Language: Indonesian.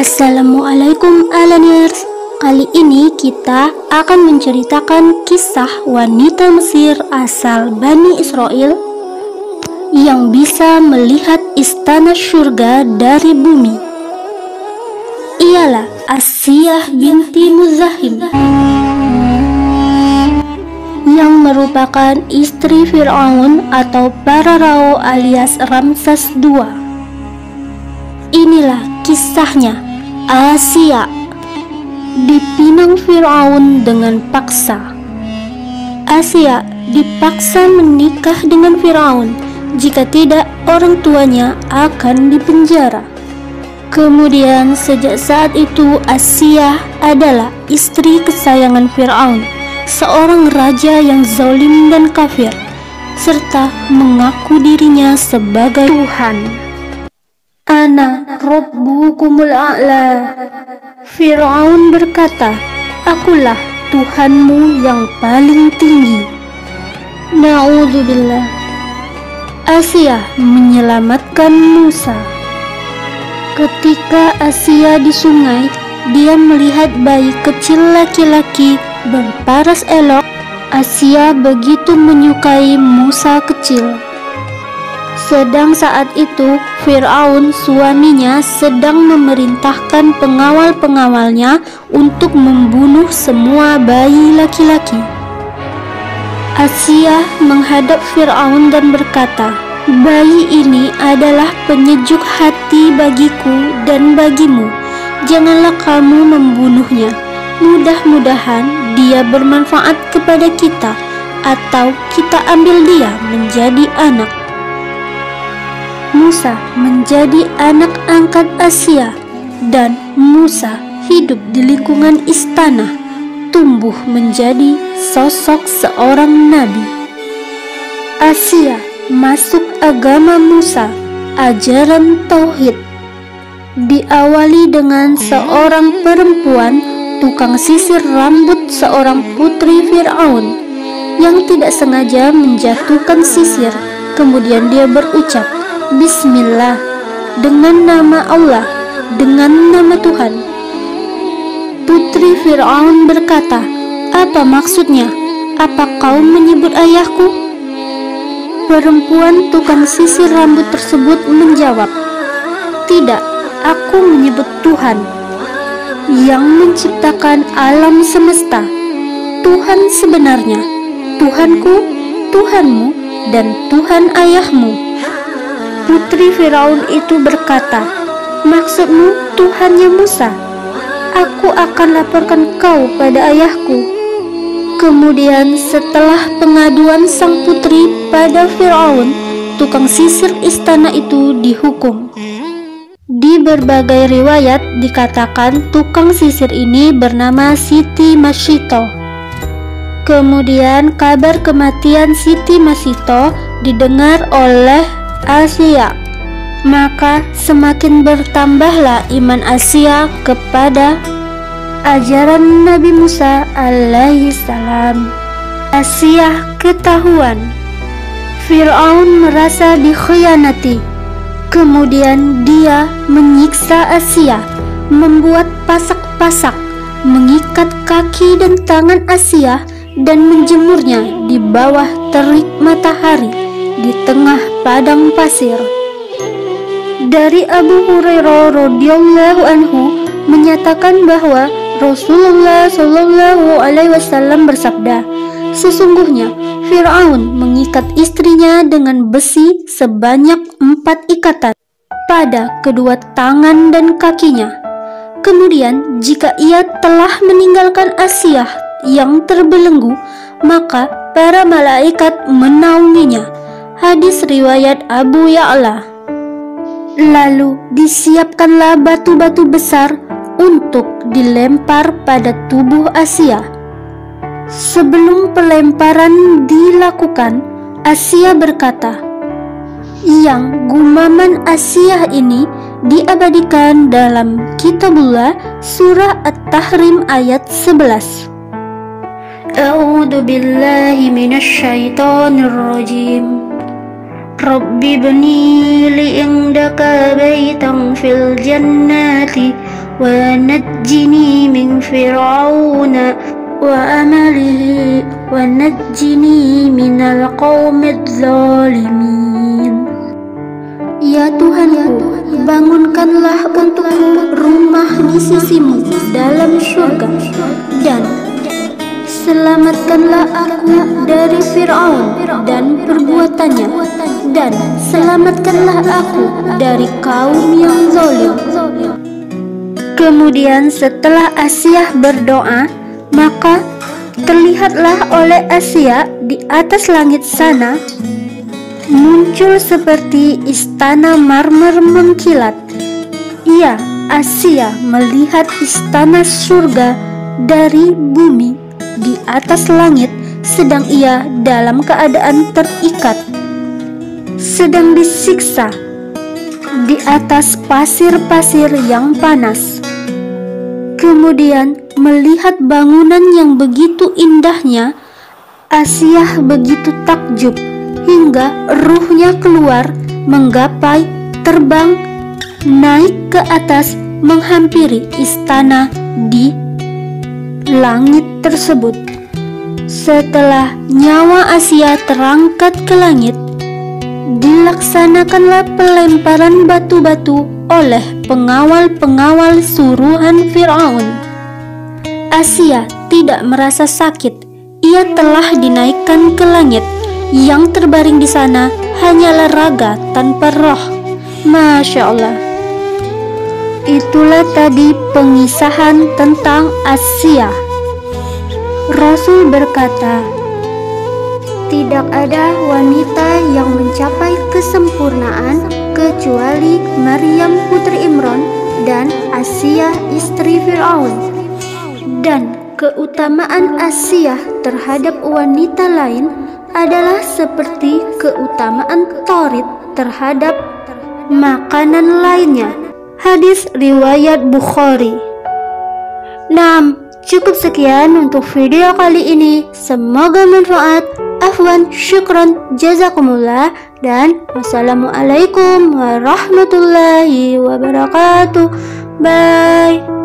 Assalamualaikum Alaners. Kali ini kita akan menceritakan kisah wanita Mesir asal Bani Israel yang bisa melihat istana surga dari bumi. Ialah Asiyah binti Muzahim yang merupakan istri Fir'aun atau Pararao alias Ramses II. Inilah kisahnya. Asiyah dipinang Fir'aun dengan paksa. Asiyah dipaksa menikah dengan Fir'aun, jika tidak orang tuanya akan dipenjara. Kemudian sejak saat itu Asiyah adalah istri kesayangan Fir'aun, seorang raja yang zalim dan kafir, serta mengaku dirinya sebagai Tuhan. Ana Rabbukumul A'la. Fir'aun berkata, akulah Tuhanmu yang paling tinggi. Na'udzubillah. Asiyah menyelamatkan Musa. Ketika Asiyah di sungai, dia melihat bayi kecil laki-laki berparas elok. Asiyah begitu menyukai Musa kecil. Sedang saat itu Fir'aun suaminya sedang memerintahkan pengawal-pengawalnya untuk membunuh semua bayi laki-laki. Asiyah menghadap Fir'aun dan berkata, bayi ini adalah penyejuk hati bagiku dan bagimu. Janganlah kamu membunuhnya. Mudah-mudahan dia bermanfaat kepada kita, atau kita ambil dia menjadi anak. Musa menjadi anak angkat Asiyah, dan Musa hidup di lingkungan istana, tumbuh menjadi sosok seorang nabi. Asiyah masuk agama Musa, ajaran tauhid. Diawali dengan seorang perempuan tukang sisir rambut seorang putri Fir'aun yang tidak sengaja menjatuhkan sisir. Kemudian dia berucap, Bismillah, dengan nama Allah, dengan nama Tuhan. Putri Fir'aun berkata, apa maksudnya? Apa kau menyebut ayahku? Perempuan tukang sisir rambut tersebut menjawab, tidak, aku menyebut Tuhan yang menciptakan alam semesta. Tuhan sebenarnya, Tuhanku, Tuhanmu, dan Tuhan ayahmu. Putri Fir'aun itu berkata, maksudmu Tuhannya Musa? Aku akan laporkan kau pada ayahku. Kemudian setelah pengaduan sang putri pada Fir'aun, tukang sisir istana itu dihukum. Di berbagai riwayat dikatakan tukang sisir ini bernama Siti Masyito. Kemudian kabar kematian Siti Masyito didengar oleh Asiyah, maka semakin bertambahlah iman Asiyah kepada ajaran Nabi Musa alaihi salam. Asiyah ketahuan Fir'aun merasa dikhianati. Kemudian dia menyiksa Asiyah, membuat pasak-pasak, mengikat kaki dan tangan Asiyah dan menjemurnya di bawah terik matahari di tengah padang pasir. Dari Abu Hurairah radhiyallahu anhu menyatakan bahwa Rasulullah shallallahu alaihi wasallam bersabda, sesungguhnya Fir'aun mengikat istrinya dengan besi sebanyak 4 ikatan pada kedua tangan dan kakinya. Kemudian jika ia telah meninggalkan Asiyah yang terbelenggu, maka para malaikat menaunginya. Hadis riwayat Abu Ya'la. Lalu disiapkanlah batu-batu besar untuk dilempar pada tubuh Asiyah. Sebelum pelemparan dilakukan, Asiyah berkata, yang gumaman Asiyah ini diabadikan dalam Kitabullah surah At-Tahrim ayat 11. A'udzu billahi minasy syaithanir rajim. Rabbi bni li indaka baitan fil jannati ونجني من فرعون وعمله ونجني من القوم الظالمين. Ya Tuhanku, bangunkanlah untukku rumah di sisimu dalam surga, dan selamatkanlah aku dari Fir'aun dan perbuatannya, dan selamatkanlah aku dari kaum yang zalim. Kemudian setelah Asiyah berdoa, maka terlihatlah oleh Asiyah di atas langit sana muncul seperti istana marmer mengkilat. Ia, Asiyah, melihat istana surga dari bumi di atas langit, sedang ia dalam keadaan terikat, sedang disiksa di atas pasir-pasir yang panas. Kemudian melihat bangunan yang begitu indahnya, Asiyah begitu takjub hingga ruhnya keluar, menggapai, terbang, naik ke atas, menghampiri istana di langit tersebut. Setelah nyawa Asiyah terangkat ke langit, dilaksanakanlah pelemparan batu-batu oleh pengawal-pengawal suruhan Fir'aun. Asiyah tidak merasa sakit. Ia telah dinaikkan ke langit. Yang terbaring di sana hanyalah raga tanpa roh. Masya Allah. Itulah tadi pengisahan tentang Asiyah. Rasul berkata, tidak ada wanita yang mencapai kesempurnaan kecuali Maryam putri Imran dan Asiyah istri Fir'aun. Dan keutamaan Asiyah terhadap wanita lain adalah seperti keutamaan Thorit terhadap makanan lainnya. Hadis riwayat Bukhari. Cukup sekian untuk video kali ini. Semoga manfaat. Afwan, syukran, jazakumullah, dan wassalamualaikum warahmatullahi wabarakatuh. Bye.